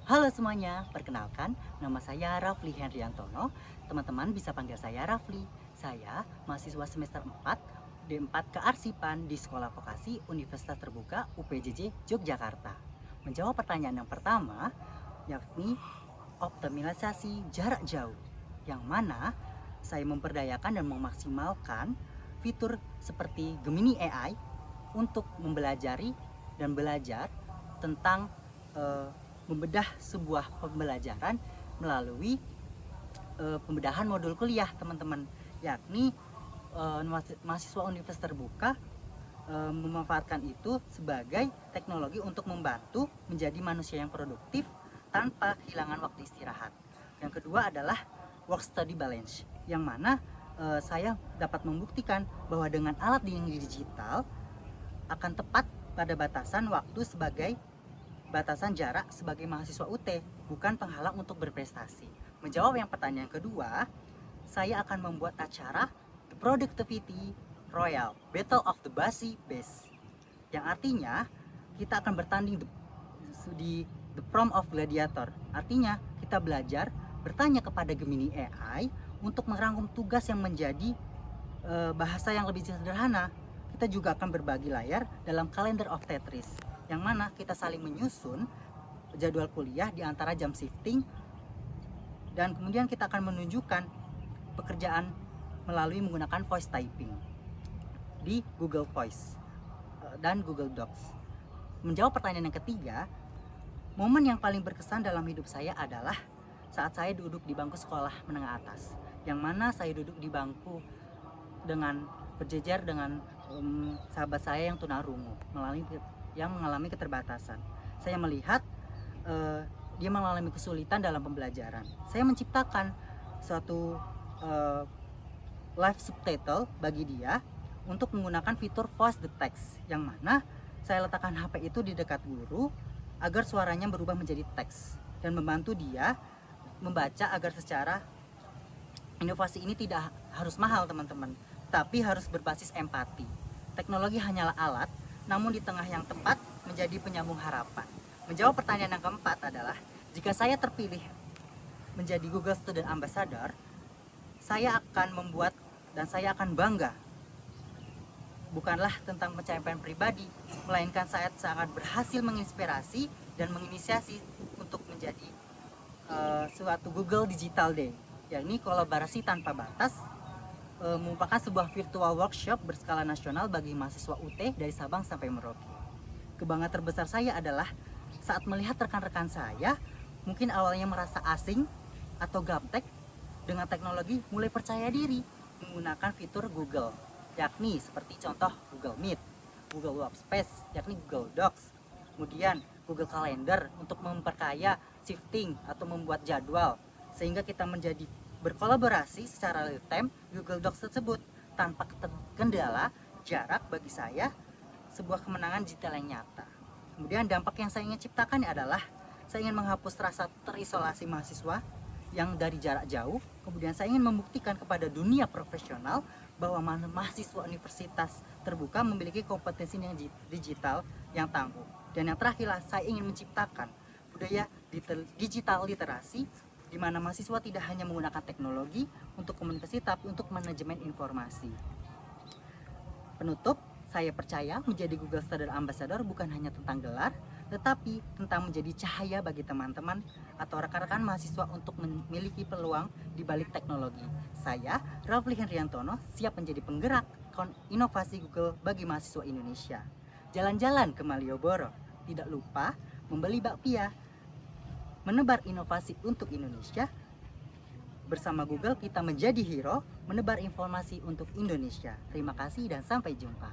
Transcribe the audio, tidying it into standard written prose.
Halo semuanya, perkenalkan nama saya Rafli Hendriantono. Teman-teman bisa panggil saya Rafli. Saya mahasiswa semester 4 D4 Kearsipan di Sekolah Vokasi Universitas Terbuka UPJJ Yogyakarta. Menjawab pertanyaan yang pertama, yakni optimalisasi jarak jauh, yang mana saya memperdayakan dan memaksimalkan fitur seperti Gemini AI untuk mempelajari dan belajar tentang eh, membedah sebuah pembelajaran melalui pembedahan modul kuliah teman-teman, yakni mahasiswa Universitas Terbuka memanfaatkan itu sebagai teknologi untuk membantu menjadi manusia yang produktif tanpa kehilangan waktu istirahat. Yang kedua adalah work study balance, yang mana saya dapat membuktikan bahwa dengan alat yang digital akan tepat pada batasan waktu sebagai batasan jarak sebagai mahasiswa UT, bukan penghalang untuk berprestasi. Menjawab yang pertanyaan kedua, saya akan membuat acara The Productivity Royal Battle of the Basi Base, yang artinya kita akan bertanding di The Prom of Gladiator. Artinya kita belajar bertanya kepada Gemini AI untuk merangkum tugas yang menjadi bahasa yang lebih sederhana. Kita juga akan berbagi layar dalam Calendar of Tetris, yang mana kita saling menyusun jadwal kuliah di antara jam shifting, dan kemudian kita akan menunjukkan pekerjaan melalui menggunakan voice typing di Google Voice dan Google Docs. Menjawab pertanyaan yang ketiga, momen yang paling berkesan dalam hidup saya adalah saat saya duduk di bangku sekolah menengah atas, yang mana saya duduk di bangku dengan berjejer dengan sahabat saya yang tunarungu yang mengalami keterbatasan. Saya melihat dia mengalami kesulitan dalam pembelajaran. Saya menciptakan suatu live subtitle bagi dia untuk menggunakan fitur voice the text, yang mana saya letakkan HP itu di dekat guru agar suaranya berubah menjadi teks dan membantu dia membaca agar secara inovasi ini tidak harus mahal teman-teman, tapi harus berbasis empati. Teknologi hanyalah alat, namun di tengah yang tepat menjadi penyambung harapan. Menjawab pertanyaan yang keempat adalah, jika saya terpilih menjadi Google Student Ambassador, saya akan membuat dan saya akan bangga. Bukanlah tentang pencapaian pribadi, melainkan saya sangat berhasil menginspirasi dan menginisiasi untuk menjadi suatu Google Digital Day, yakni kolaborasi tanpa batas, merupakan sebuah virtual workshop berskala nasional bagi mahasiswa UT dari Sabang sampai Merauke. Kebanggaan terbesar saya adalah saat melihat rekan-rekan saya mungkin awalnya merasa asing atau gaptek dengan teknologi, mulai percaya diri menggunakan fitur Google, yakni seperti contoh Google Meet, Google Workspace, yakni Google Docs, kemudian Google Calendar untuk memperkaya shifting atau membuat jadwal, sehingga kita menjadi berkolaborasi secara real time Google Docs tersebut tanpa kendala jarak. Bagi saya sebuah kemenangan digital yang nyata. Kemudian dampak yang saya ingin ciptakan adalah saya ingin menghapus rasa terisolasi mahasiswa yang dari jarak jauh. Kemudian saya ingin membuktikan kepada dunia profesional bahwa mahasiswa Universitas Terbuka memiliki kompetensi yang digital yang tangguh. Dan yang terakhir, saya ingin menciptakan budaya digital literasi, di mana mahasiswa tidak hanya menggunakan teknologi untuk komunikasi, tapi untuk manajemen informasi. Penutup, saya percaya menjadi Google Student Ambassador bukan hanya tentang gelar, tetapi tentang menjadi cahaya bagi teman-teman atau rekan-rekan mahasiswa untuk memiliki peluang di balik teknologi. Saya, Rafli Hendriantono, siap menjadi penggerak inovasi Google bagi mahasiswa Indonesia. Jalan-jalan ke Malioboro, tidak lupa membeli bakpia. Menebar inovasi untuk Indonesia. Bersama Google kita menjadi hero, menebar informasi untuk Indonesia. Terima kasih dan sampai jumpa.